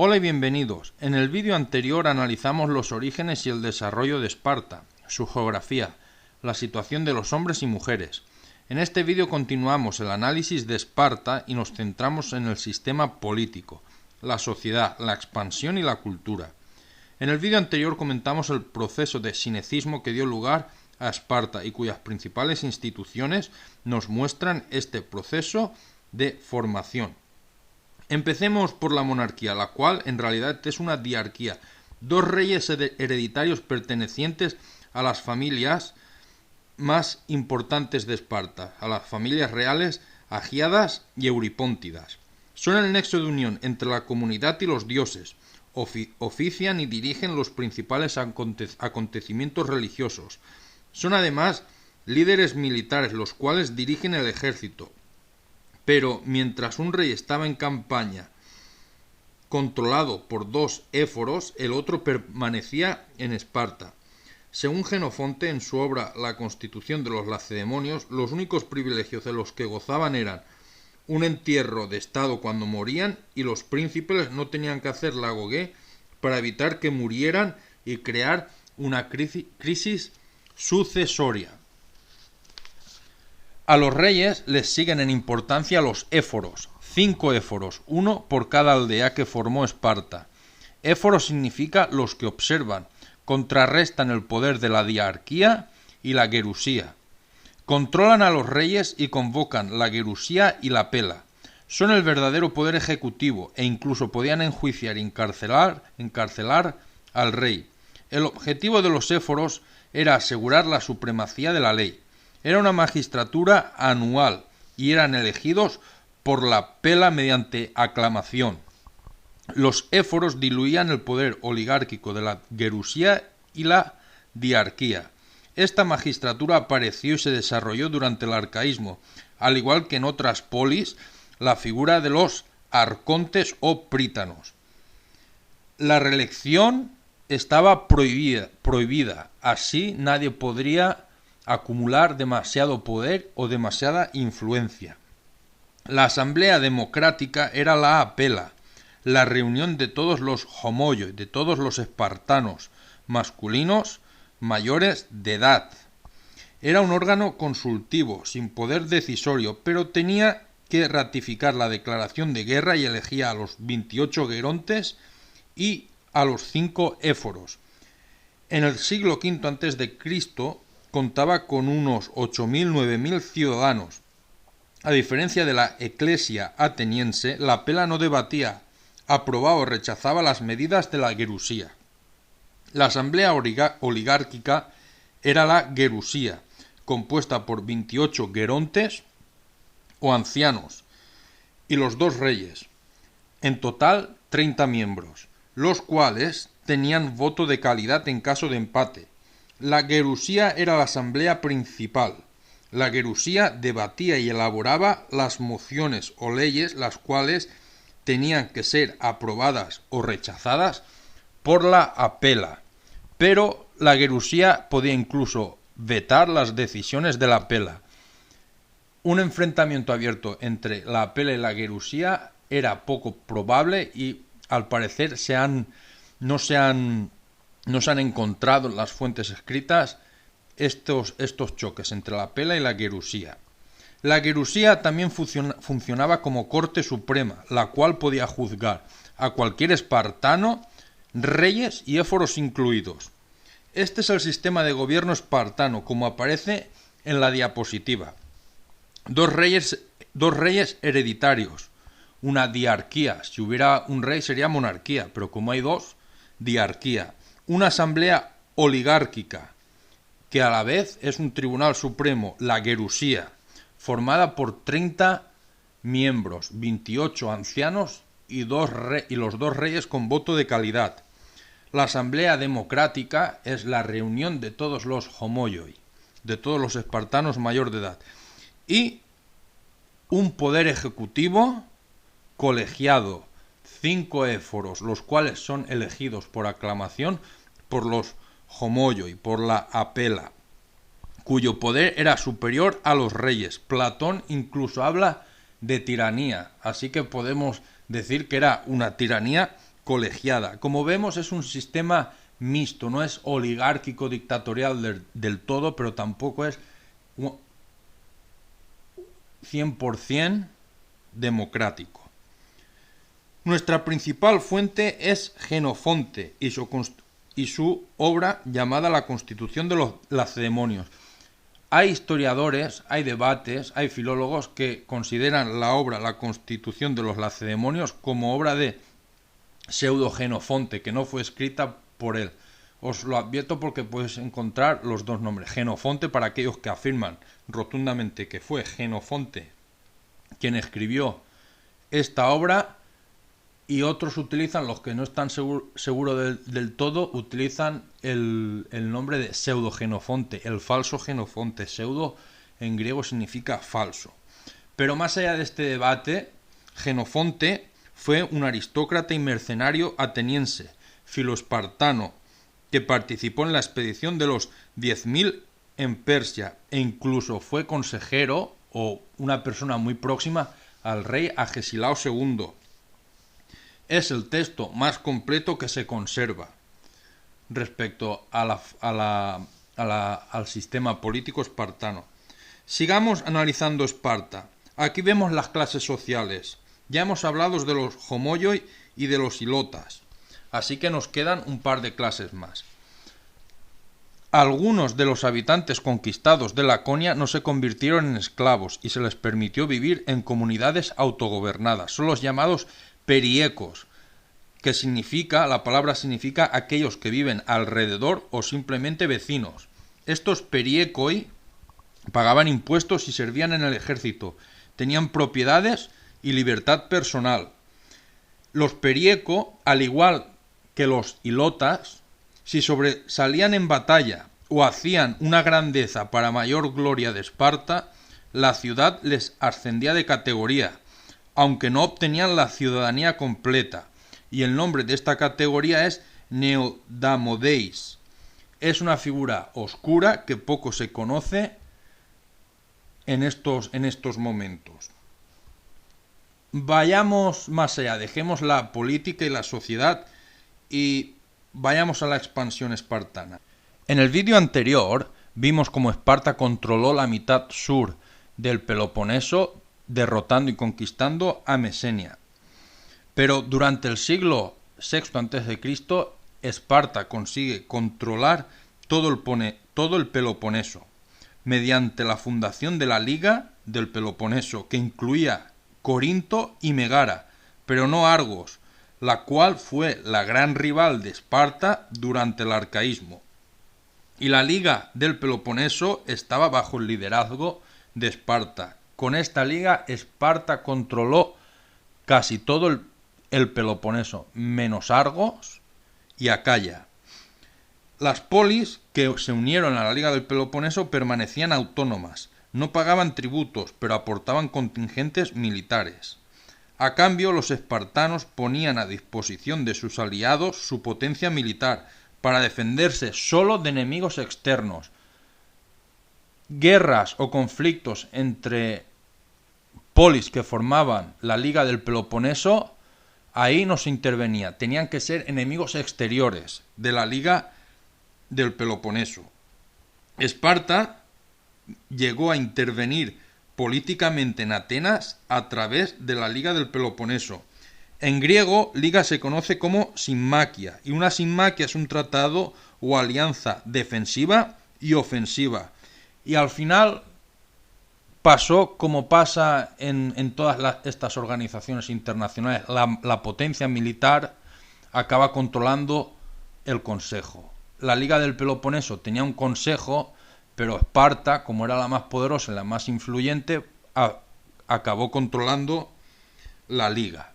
Hola y bienvenidos. En el vídeo anterior analizamos los orígenes y el desarrollo de Esparta, su geografía, la situación de los hombres y mujeres. En este vídeo continuamos el análisis de Esparta y nos centramos en el sistema político, la sociedad, la expansión y la cultura. En el vídeo anterior comentamos el proceso de sinecismo que dio lugar a Esparta y cuyas principales instituciones nos muestran este proceso de formación. Empecemos por la monarquía, la cual en realidad es una diarquía, dos reyes hereditarios pertenecientes a las familias más importantes de Esparta, a las familias reales Agiadas y Euripóntidas. Son el nexo de unión entre la comunidad y los dioses, ofician y dirigen los principales acontecimientos religiosos. Son además líderes militares, los cuales dirigen el ejército. Pero mientras un rey estaba en campaña controlado por dos éforos, el otro permanecía en Esparta. Según Jenofonte, en su obra La Constitución de los Lacedemonios, los únicos privilegios de los que gozaban eran un entierro de estado cuando morían, y los príncipes no tenían que hacer la gogué para evitar que murieran y crear una crisis sucesoria. A los reyes les siguen en importancia los éforos, 5 éforos, uno por cada aldea que formó Esparta. Éforo significa los que observan, contrarrestan el poder de la diarquía y la gerusía. Controlan a los reyes y convocan la gerusía y la pela. Son el verdadero poder ejecutivo e incluso podían enjuiciar y encarcelar al rey. El objetivo de los éforos era asegurar la supremacía de la ley. Era una magistratura anual y eran elegidos por la pela mediante aclamación. Los éforos diluían el poder oligárquico de la gerusía y la diarquía. Esta magistratura apareció y se desarrolló durante el arcaísmo, al igual que en otras polis, la figura de los arcontes o prítanos. La reelección estaba prohibida, así nadie podría acumular demasiado poder o demasiada influencia. La asamblea democrática era la apela, la reunión de todos los homoioi, de todos los espartanos, masculinos, mayores de edad. Era un órgano consultivo, sin poder decisorio, pero tenía que ratificar la declaración de guerra y elegía a los 28 gerontes y a los 5 éforos. En el siglo V a.C. contaba con unos 8.000-9.000 ciudadanos. A diferencia de la eclesia ateniense, la pela no debatía, aprobaba o rechazaba las medidas de la gerusía. La asamblea oligárquica era la gerusía, compuesta por 28 gerontes o ancianos y los dos reyes, en total 30 miembros, los cuales tenían voto de calidad en caso de empate. La gerusía era la asamblea principal. La gerusía debatía y elaboraba las mociones o leyes, las cuales tenían que ser aprobadas o rechazadas por la apela, pero la gerusía podía incluso vetar las decisiones de la apela. Un enfrentamiento abierto entre la apela y la gerusía era poco probable y al parecer no se han encontrado en las fuentes escritas estos choques entre la pela y la gerusía. La gerusía también funcionaba como corte suprema, la cual podía juzgar a cualquier espartano, reyes y éforos incluidos. Este es el sistema de gobierno espartano, como aparece en la diapositiva. Dos reyes hereditarios, una diarquía. Si hubiera un rey sería monarquía, pero como hay dos, diarquía. Una asamblea oligárquica, que a la vez es un tribunal supremo, la gerusía, formada por 30 miembros, 28 ancianos y los dos reyes con voto de calidad. La asamblea democrática es la reunión de todos los homoioi, de todos los espartanos mayor de edad, y un poder ejecutivo colegiado, 5 éforos, los cuales son elegidos por aclamación por los homoioi, por la apela, cuyo poder era superior a los reyes. Platón incluso habla de tiranía, así que podemos decir que era una tiranía colegiada. Como vemos, es un sistema mixto, no es oligárquico dictatorial del todo, pero tampoco es 100% democrático. Nuestra principal fuente es Jenofonte y su obra llamada La Constitución de los Lacedemonios. Hay historiadores, hay debates, hay filólogos que consideran la obra La Constitución de los Lacedemonios como obra de Pseudo-Jenofonte, que no fue escrita por él. Os lo advierto porque podéis encontrar los dos nombres. Jenofonte, para aquellos que afirman rotundamente que fue Jenofonte quien escribió esta obra, y otros utilizan, los que no están seguros del todo, utilizan el nombre de Pseudo-Jenofonte, el falso Jenofonte. Pseudo en griego significa falso. Pero más allá de este debate, Jenofonte fue un aristócrata y mercenario ateniense, filoespartano, que participó en la expedición de los 10.000 en Persia e incluso fue consejero o una persona muy próxima al rey Agesilao II. Es el texto más completo que se conserva respecto al sistema político espartano. Sigamos analizando Esparta. Aquí vemos las clases sociales. Ya hemos hablado de los homoioi y de los ilotas, así que nos quedan un par de clases más. Algunos de los habitantes conquistados de Laconia no se convirtieron en esclavos y se les permitió vivir en comunidades autogobernadas. Son los llamados periecos, que la palabra significa aquellos que viven alrededor o simplemente vecinos. Estos periekoi pagaban impuestos y servían en el ejército, tenían propiedades y libertad personal. Los perieco, al igual que los ilotas, si sobresalían en batalla o hacían una grandeza para mayor gloria de Esparta, la ciudad les ascendía de categoría, aunque no obtenían la ciudadanía completa, y el nombre de esta categoría es Neodamodeis. Es una figura oscura que poco se conoce en estos momentos. Vayamos más allá, dejemos la política y la sociedad y vayamos a la expansión espartana. En el vídeo anterior vimos cómo Esparta controló la mitad sur del Peloponeso, derrotando y conquistando a Mesenia. Pero durante el siglo VI a.C., Esparta consigue controlar todo el Peloponeso, mediante la fundación de la Liga del Peloponeso, que incluía Corinto y Megara, pero no Argos, la cual fue la gran rival de Esparta durante el arcaísmo. Y la Liga del Peloponeso estaba bajo el liderazgo de Esparta. Con esta liga, Esparta controló casi todo el Peloponeso, menos Argos y Acaya. Las polis que se unieron a la Liga del Peloponeso permanecían autónomas, no pagaban tributos, pero aportaban contingentes militares. A cambio, los espartanos ponían a disposición de sus aliados su potencia militar para defenderse solo de enemigos externos. Guerras o conflictos entre polis que formaban la Liga del Peloponeso, ahí no se intervenía. Tenían que ser enemigos exteriores de la Liga del Peloponeso. Esparta llegó a intervenir políticamente en Atenas a través de la Liga del Peloponeso. En griego, liga se conoce como simmaquia, y una simmaquia es un tratado o alianza defensiva y ofensiva. Y al final pasó como pasa en todas estas organizaciones internacionales. La potencia militar acaba controlando el consejo. La Liga del Peloponeso tenía un consejo, pero Esparta, como era la más poderosa y la más influyente, acabó controlando la liga.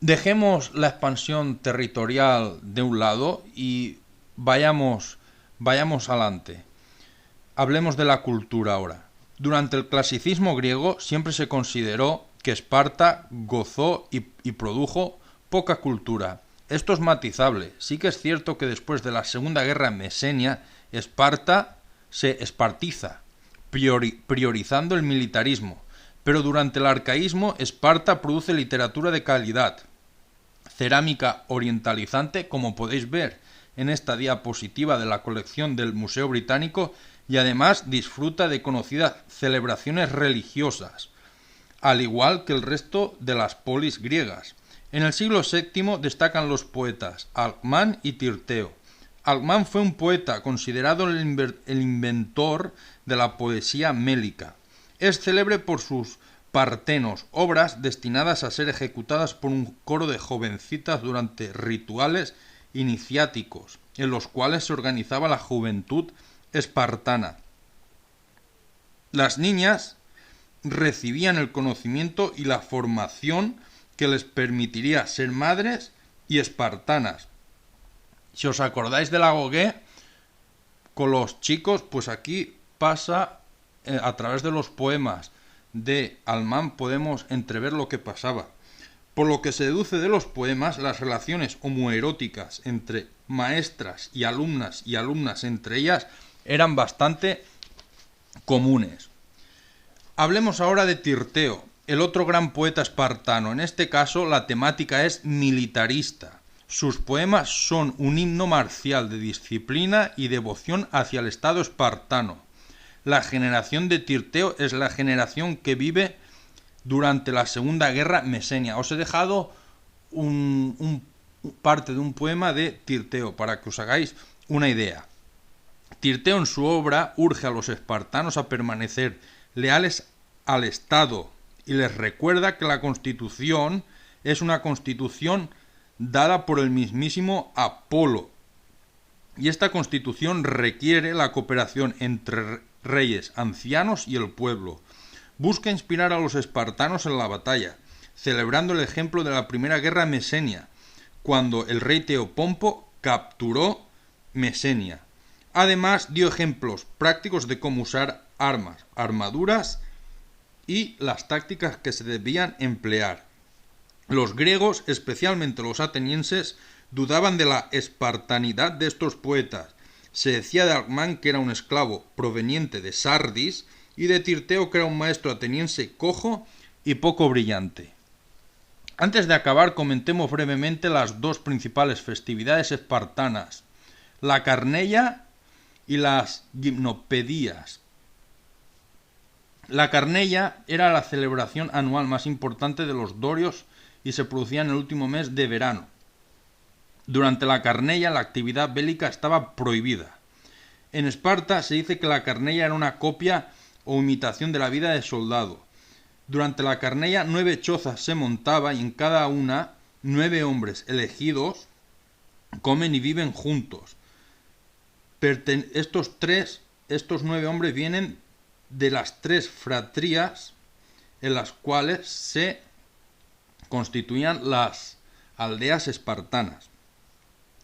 Dejemos la expansión territorial de un lado y vayamos adelante. Hablemos de la cultura ahora. Durante el clasicismo griego siempre se consideró que Esparta gozó y produjo poca cultura. Esto es matizable. Sí que es cierto que después de la Segunda Guerra Mesenia, Esparta se espartiza, priorizando el militarismo. Pero durante el arcaísmo, Esparta produce literatura de calidad. cerámica orientalizante, como podéis ver en esta diapositiva de la colección del Museo Británico, y además disfruta de conocidas celebraciones religiosas, al igual que el resto de las polis griegas. En el siglo VII destacan los poetas Alcmán y Tirteo. Alcmán fue un poeta considerado el inventor de la poesía mélica. Es célebre por sus partenos, obras destinadas a ser ejecutadas por un coro de jovencitas durante rituales iniciáticos, en los cuales se organizaba la juventud espartana. Las niñas recibían el conocimiento y la formación que les permitiría ser madres y espartanas. Si os acordáis de la Gogué, con los chicos, pues aquí pasa, a través de los poemas de Alcmán podemos entrever lo que pasaba. Por lo que se deduce de los poemas, las relaciones homoeróticas entre maestras y alumnas entre ellas eran bastante comunes. Hablemos ahora de Tirteo, el otro gran poeta espartano. En este caso la temática es militarista. Sus poemas son un himno marcial de disciplina y devoción hacia el estado espartano. La generación de Tirteo es la generación que vive durante la Segunda Guerra Mesenia. Os he dejado parte de un poema de Tirteo para que os hagáis una idea. Tirteo en su obra urge a los espartanos a permanecer leales al Estado y les recuerda que la Constitución es una Constitución dada por el mismísimo Apolo. Y esta Constitución requiere la cooperación entre reyes, ancianos y el pueblo. Busca inspirar a los espartanos en la batalla, celebrando el ejemplo de la primera guerra mesenia, cuando el rey Teopompo capturó Mesenia. Además, dio ejemplos prácticos de cómo usar armas, armaduras y las tácticas que se debían emplear. Los griegos, especialmente los atenienses, dudaban de la espartanidad de estos poetas. Se decía de Alcmán que era un esclavo proveniente de Sardis y de Tirteo que era un maestro ateniense cojo y poco brillante. Antes de acabar, comentemos brevemente las dos principales festividades espartanas, la Carneia y las Gimnopedías. La Carneia era la celebración anual más importante de los dorios y se producía en el último mes de verano. Durante la Carneia la actividad bélica estaba prohibida. En Esparta se dice que la Carneia era una copia o imitación de la vida de soldado. Durante la Carneia 9 chozas se montaba y en cada una 9 hombres elegidos comen y viven juntos. Estos 9 hombres vienen de las 3 fratrías en las cuales se constituían las aldeas espartanas.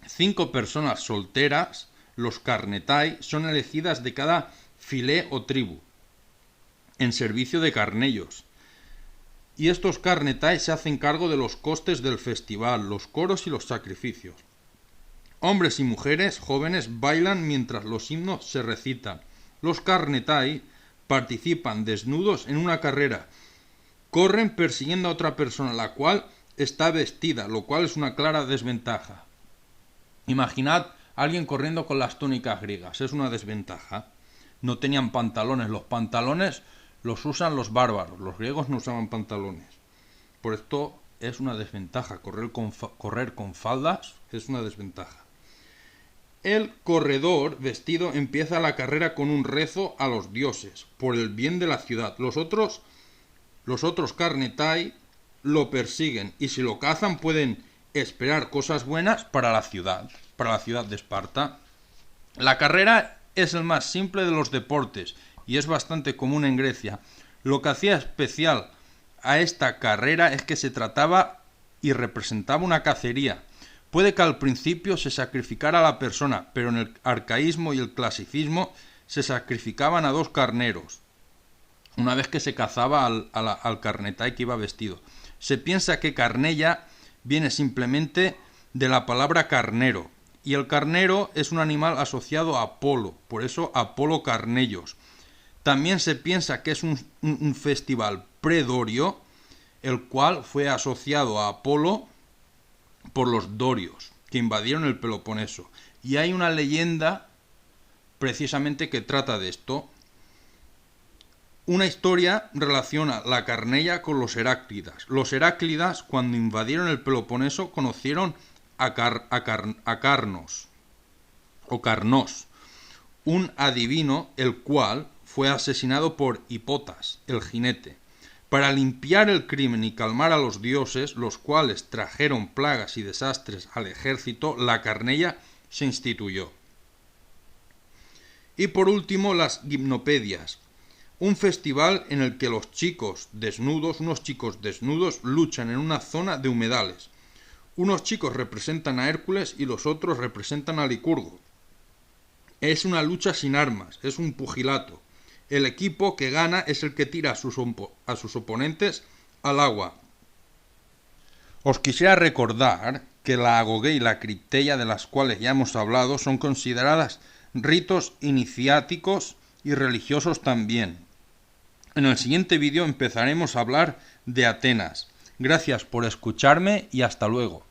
5 personas solteras, los carnetai, son elegidas de cada filé o tribu, en servicio de carnellos. Y estos carnetai se hacen cargo de los costes del festival, los coros y los sacrificios. Hombres y mujeres jóvenes bailan mientras los himnos se recitan. Los carnetai participan desnudos en una carrera. Corren persiguiendo a otra persona, la cual está vestida, lo cual es una clara desventaja. Imaginad a alguien corriendo con las túnicas griegas, es una desventaja. No tenían pantalones, los pantalones los usan los bárbaros, los griegos no usaban pantalones. Por esto es una desventaja, correr con faldas es una desventaja. El corredor vestido empieza la carrera con un rezo a los dioses, por el bien de la ciudad. Los otros carnetai lo persiguen y si lo cazan pueden esperar cosas buenas para la ciudad de Esparta. La carrera es el más simple de los deportes y es bastante común en Grecia. Lo que hacía especial a esta carrera es que se trataba y representaba una cacería. Puede que al principio se sacrificara a la persona, pero en el arcaísmo y el clasicismo se sacrificaban a 2 carneros, una vez que se cazaba al carnetai que iba vestido. Se piensa que carneia viene simplemente de la palabra carnero, y el carnero es un animal asociado a Apolo, por eso Apolo Carnellos. También se piensa que es un festival predorio, el cual fue asociado a Apolo por los dorios, que invadieron el Peloponeso. Y hay una leyenda precisamente que trata de esto. Una historia relaciona la Carneia con los Heráclidas. Los Heráclidas, cuando invadieron el Peloponeso, conocieron a Carnos, o Carnos, un adivino, el cual fue asesinado por Hipotas, el jinete. Para limpiar el crimen y calmar a los dioses, los cuales trajeron plagas y desastres al ejército, la Carneia se instituyó. Y por último, las gimnopedias, un festival en el que unos chicos desnudos, luchan en una zona de humedales. Unos chicos representan a Hércules y los otros representan a Licurgo. Es una lucha sin armas, es un pugilato. El equipo que gana es el que tira a sus oponentes al agua. Os quisiera recordar que la agoge y la cripteia, de las cuales ya hemos hablado, son consideradas ritos iniciáticos y religiosos también. En el siguiente vídeo empezaremos a hablar de Atenas. Gracias por escucharme y hasta luego.